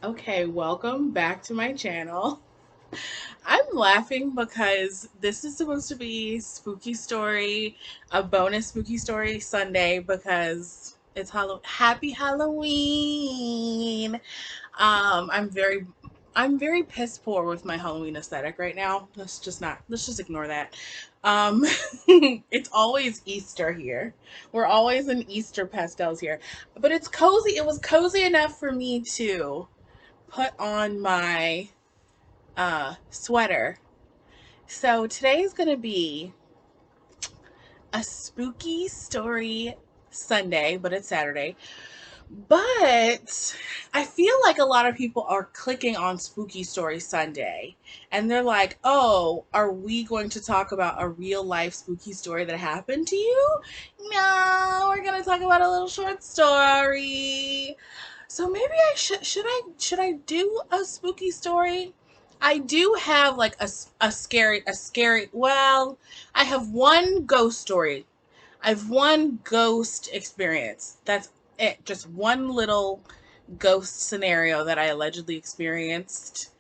Okay, welcome back to my channel. I'm laughing because this is supposed to be spooky story, a bonus spooky story Sunday because it's Happy Halloween. I'm very piss poor with my Halloween aesthetic right now. Let's just ignore that. Um it's always Easter here. We're always in Easter pastels here. But it's cozy. It was cozy enough for me to put on my sweater. So today's going to be a spooky story Sunday, but it's Saturday. But I feel like a lot of people are clicking on Spooky Story Sunday and they're like, oh, are we going to talk about a real life spooky story that happened to you? No, we're going to talk about a little short story. So maybe I should I do a spooky story? I do have like a scary, well, I have one ghost story. I've one ghost experience. That's it. Just one little ghost scenario that I allegedly experienced.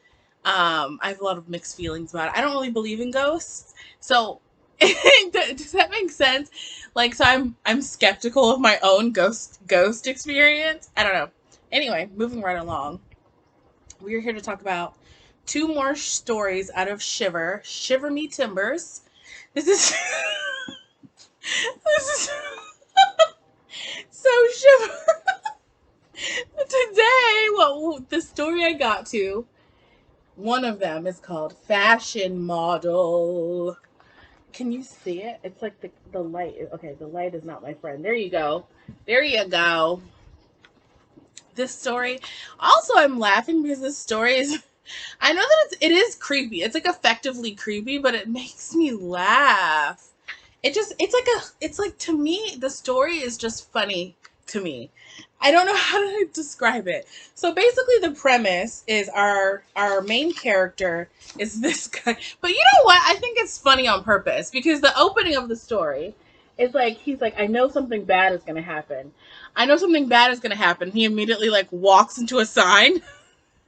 I have a lot of mixed feelings about it. I don't really believe in ghosts. So does that make sense? Like, so I'm skeptical of my own ghost experience. I don't know. Anyway, moving right along. We're here to talk about two more stories out of Shiver. Shiver Me Timbers. This is this is so Shiver. Today, well, the story I got to, one of them is called Fashion Model. Can you see it? It's like the light. Okay, the light is not my friend. There you go. There you go. This story. Also, I'm laughing because this story is. I know that it is creepy. It's like effectively creepy, but it makes me laugh. It's like to me the story is just funny to me. I don't know how to describe it. So basically the premise is our main character is this guy. But you know what? I think it's funny on purpose because the opening of the story is like he's like, I know something bad is gonna happen. I know something bad is gonna happen. He immediately like walks into a sign.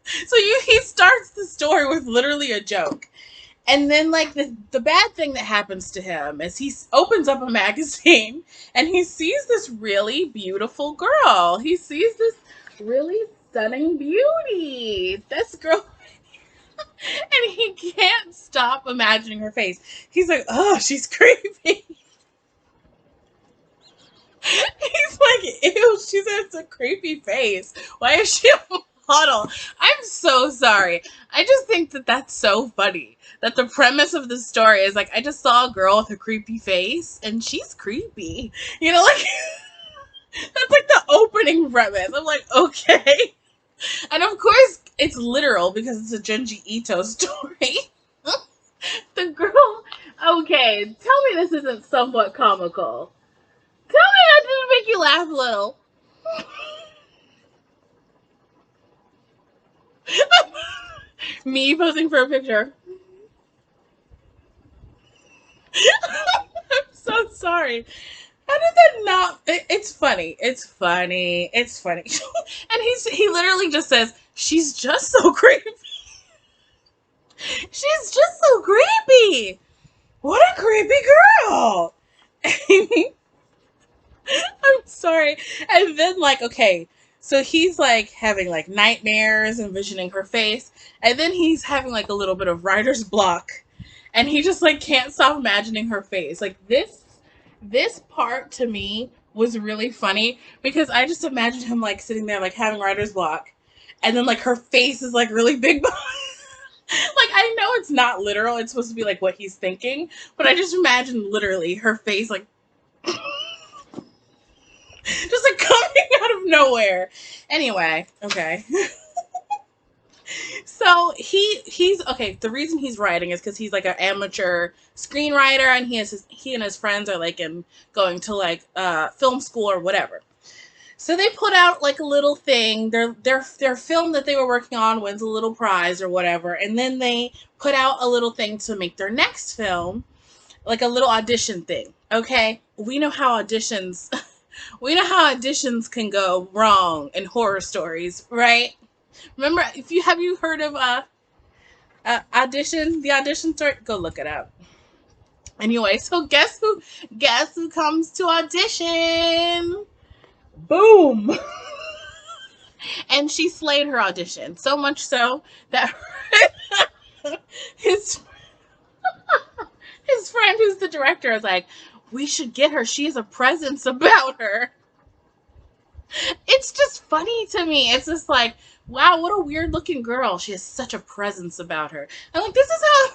So he starts the story with literally a joke. And then, like, the bad thing that happens to him is he opens up a magazine and he sees this really beautiful girl. He sees this really stunning beauty. This girl, and he can't stop imagining her face. He's like, oh, she's creepy. He's like, ew, she has a creepy face. Why is she a model? I'm so sorry. I just think that that's so funny. That the premise of the story is like, I just saw a girl with a creepy face, and she's creepy. You know, like, that's like the opening premise. I'm like, okay. And of course, it's literal because it's a Junji Ito story. The girl, okay, tell me this isn't somewhat comical. Tell me that didn't make you laugh a little. Me posing for a picture. I'm so sorry. How did that not? It's funny. It's funny. It's funny. And he literally just says, "She's just so creepy. She's just so creepy. What a creepy girl." I'm sorry. And then like, okay, so he's like having like nightmares, envisioning her face, and then he's having like a little bit of writer's block, and he just like can't stop imagining her face. Like this part to me was really funny because I just imagined him like sitting there like having writer's block, and then like her face is like really big. Like I know it's not literal; it's supposed to be like what he's thinking, but I just imagine literally her face like just like coming out of nowhere. Anyway, okay. So he's okay. The reason he's writing is because he's like an amateur screenwriter, and he and his friends are like in going to like film school or whatever. So they put out like a little thing. Their film that they were working on wins a little prize or whatever, and then they put out a little thing to make their next film, like a little audition thing. Okay, we know how auditions we know how auditions can go wrong in horror stories, right? Remember, have you heard of Audition? The Audition story? Go look it up. Anyway, so guess who comes to audition? Boom. And she slayed her audition. So much so that his his friend who's the director is like, we should get her. She has a presence about her. It's just funny to me. It's just like, wow, what a weird looking girl. She has such a presence about her. I'm like, this is how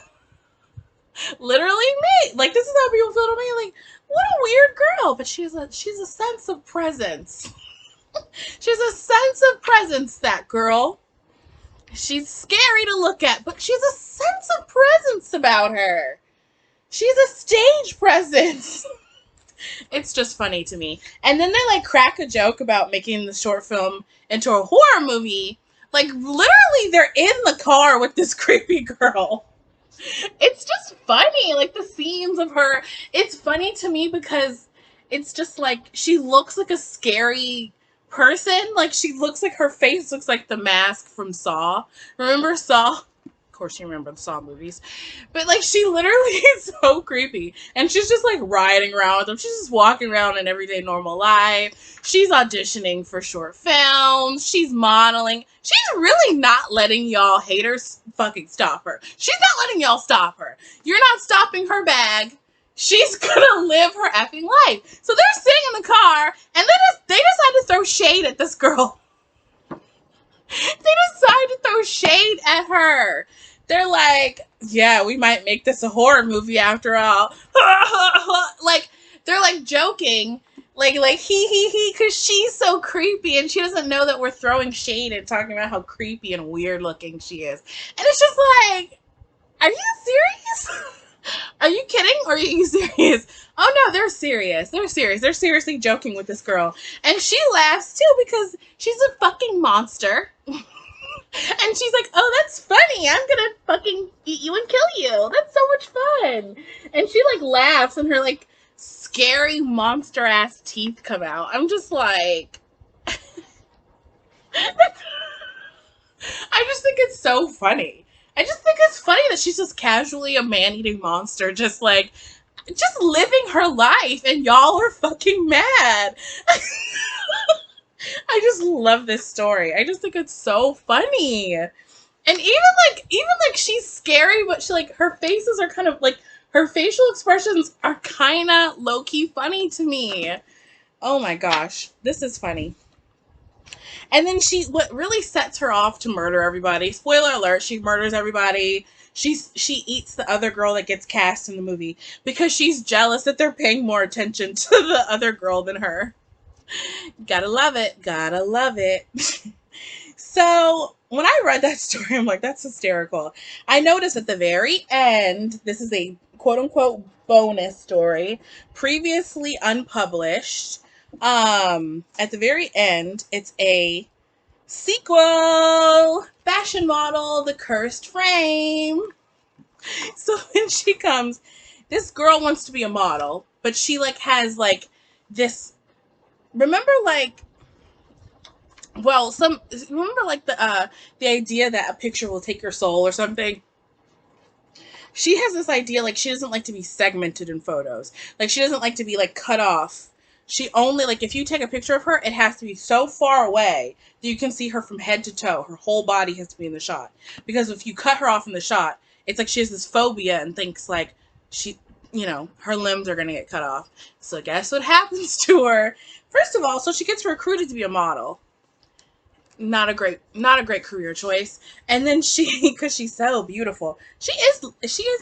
literally me. Like, this is how people feel to me. Like, what a weird girl. But she's a sense of presence. She's a sense of presence, that girl. She's scary to look at, but she's a sense of presence about her. She's a stage presence. It's just funny to me. And then they like crack a joke about making the short film into a horror movie. Like literally they're in the car with this creepy girl. It's just funny. Like the scenes of her. It's funny to me because it's just like she looks like a scary person. Like she looks like her face looks like the mask from Saw. Remember Saw? Of course you remember the Saw movies. But like she literally is so creepy. And she's just like riding around with them. She's just walking around in everyday normal life. She's auditioning for short films. She's modeling. She's really not letting y'all haters fucking stop her. She's not letting y'all stop her. You're not stopping her bag. She's gonna live her effing life. So they're sitting in the car and they decide to throw shade at this girl. They decide to throw shade at her. They're like, yeah, we might make this a horror movie after all. Like, they're like joking. Like he, because she's so creepy and she doesn't know that we're throwing shade and talking about how creepy and weird looking she is. And it's just like, are you serious? Are you kidding or are you serious? Oh no, they're serious. They're serious. They're seriously joking with this girl. And she laughs too because she's a fucking monster. And she's like, oh, that's funny. I'm gonna fucking eat you and kill you. That's so much fun. And she like laughs and her like scary monster ass teeth come out. I'm just like, I just think it's so funny. I just think it's funny that she's just casually a man-eating monster, just living her life, and y'all are fucking mad. I just love this story. I just think it's so funny. And even like she's scary, but she like her faces are kind of like her facial expressions are kind of low-key funny to me. Oh my gosh, this is funny. And then what really sets her off to murder everybody, spoiler alert, she murders everybody. She eats the other girl that gets cast in the movie because she's jealous that they're paying more attention to the other girl than her. Gotta love it. Gotta love it. So when I read that story, I'm like, that's hysterical. I noticed at the very end, this is a quote unquote bonus story, previously unpublished. At the very end, it's a sequel, Fashion Model, The Cursed Frame. So when she comes, this girl wants to be a model, but she like has like this, remember like, well, remember like the idea that a picture will take your soul or something? She has this idea like she doesn't like to be segmented in photos. Like she doesn't like to be like cut off. She only, like, if you take a picture of her, it has to be so far away that you can see her from head to toe. Her whole body has to be in the shot. Because if you cut her off in the shot, it's like she has this phobia and thinks, like, her limbs are going to get cut off. So guess what happens to her? First of all, so she gets recruited to be a model. Not a great career choice. And then because she's so beautiful, she is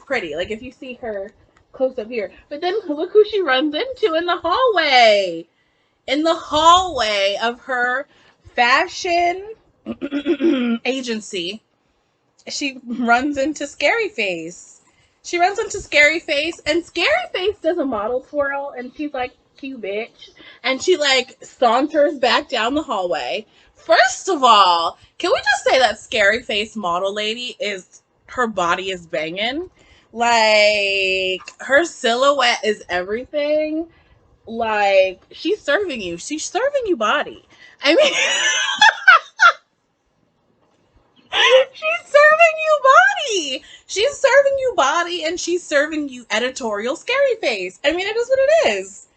pretty. Like, if you see her close up here. But then look who she runs into in the hallway. In the hallway of her fashion agency. She runs into Scary Face. And Scary Face does a model twirl, and she's like, "You bitch." And she like saunters back down the hallway. First of all, can we just say that Scary Face model lady her body is banging? Like, her silhouette is everything. Like, she's serving you. She's serving you body. I mean, body and she's serving you editorial scary face. I mean, it is what it is.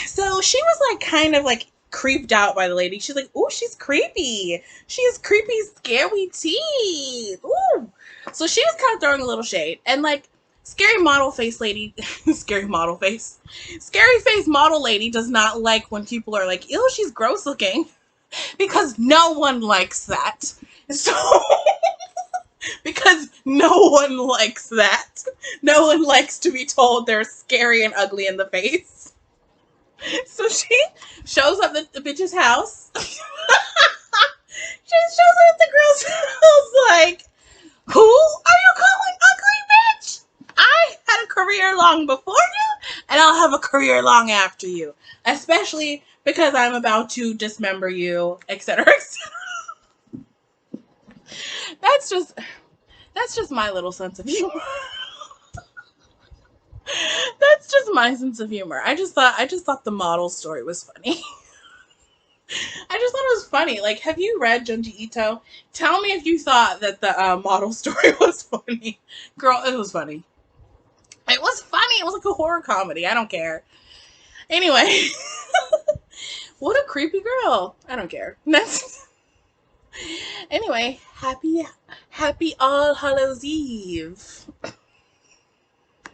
So she was like kind of like creeped out by the lady. She's like, ooh, she's creepy. She has creepy, scary teeth. Ooh. So she was kind of throwing a little shade. And like, scary model face lady, scary face model lady does not like when people are like, ew, she's gross looking. Because no one likes that. So, because no one likes that. No one likes to be told they're scary and ugly in the face. So she shows up at the bitch's house. She shows up at the girl's house like, who are you calling ugly, bitch? I had a career long before you, and I'll have a career long after you. Especially because I'm about to dismember you, etc., etc. That's just my little sense of humor. That's just my sense of humor. I just thought the model story was funny. I just thought it was funny. Like, have you read Junji Ito? Tell me if you thought that the model story was funny. Girl, it was funny. It was funny. It was like a horror comedy. I don't care. Anyway. What a creepy girl. I don't care. Anyway, happy All Hallows Eve.